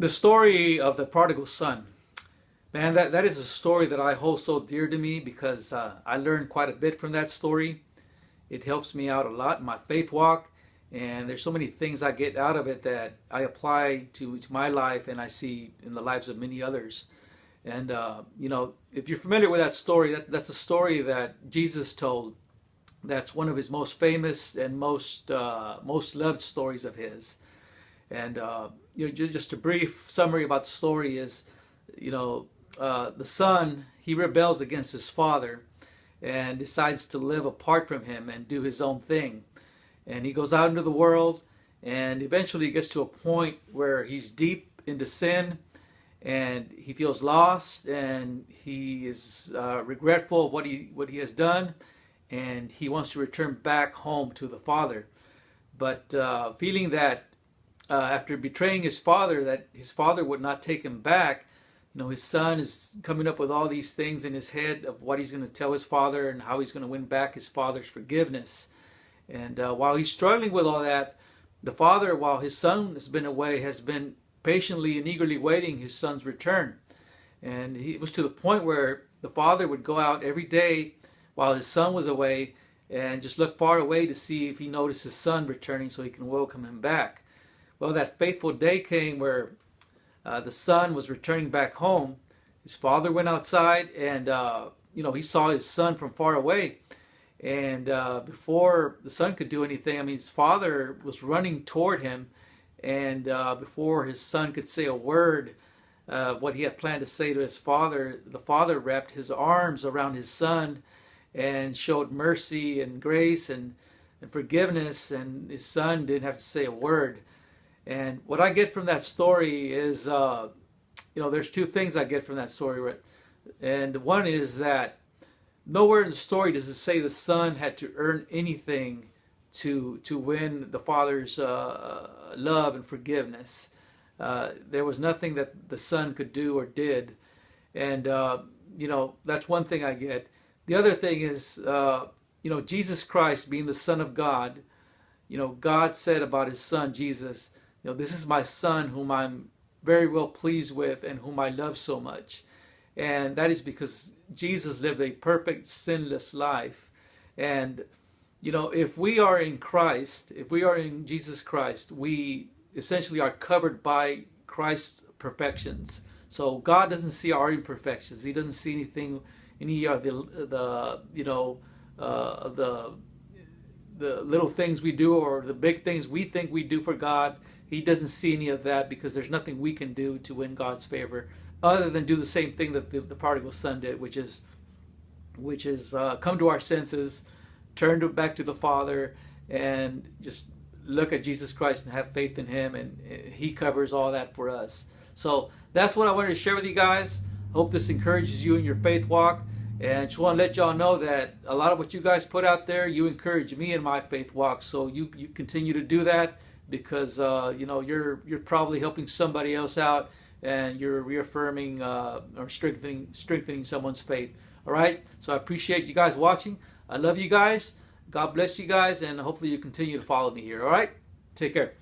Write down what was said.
The story of the prodigal son. Man, that is a story that I hold so dear to me because I learned quite a bit from that story. It helps me out a lot in my faith walk, and there's so many things I get out of it that I apply to my life and I see in the lives of many others. And if you're familiar with that story, that's a story that Jesus told. That's one of his most famous and most loved stories of his. And just a brief summary about the story is, the son, he rebels against his father and decides to live apart from him and do his own thing. And he goes out into the world and eventually gets to a point where he's deep into sin and he feels lost and he is regretful of what he has done, and he wants to return back home to the father. But feeling that after betraying his father, that his father would not take him back, his son is coming up with all these things in his head of what he's going to tell his father and how he's going to win back his father's forgiveness. And while he's struggling with all that, the father, while his son has been away, has been patiently and eagerly waiting his son's return. And it was to the point where the father would go out every day while his son was away and just look far away to see if he noticed his son returning so he can welcome him back. Well, that fateful day came where the son was returning back home. His father went outside and, he saw his son from far away. And before the son could do anything, his father was running toward him. And before his son could say a word, what he had planned to say to his father, the father wrapped his arms around his son and showed mercy and grace and forgiveness. And his son didn't have to say a word. And what I get from that story is, there's two things I get from that story. Right? And one is that nowhere in the story does it say the son had to earn anything to win the father's love and forgiveness. There was nothing that the son could do or did. And, that's one thing I get. The other thing is, Jesus Christ being the Son of God, God said about his son, Jesus, this is my son whom I'm very well pleased with and whom I love so much. And that is because Jesus lived a perfect, sinless life. And, if we are in Christ, if we are in Jesus Christ, we essentially are covered by Christ's perfections. So God doesn't see our imperfections. He doesn't see any of the little things we do or the big things we think we do for God. He doesn't see any of that because there's nothing we can do to win God's favor other than do the same thing that the prodigal son did, which is come to our senses, turn back to the Father, and just look at Jesus Christ and have faith in him, and he covers all that for us. So that's what I wanted to share with you guys. Hope this encourages you in your faith walk. And just want to let y'all know that a lot of what you guys put out there, you encourage me in my faith walk. So you continue to do that because you're probably helping somebody else out and you're reaffirming or strengthening someone's faith. All right. So I appreciate you guys watching. I love you guys. God bless you guys, and hopefully you continue to follow me here. All right. Take care.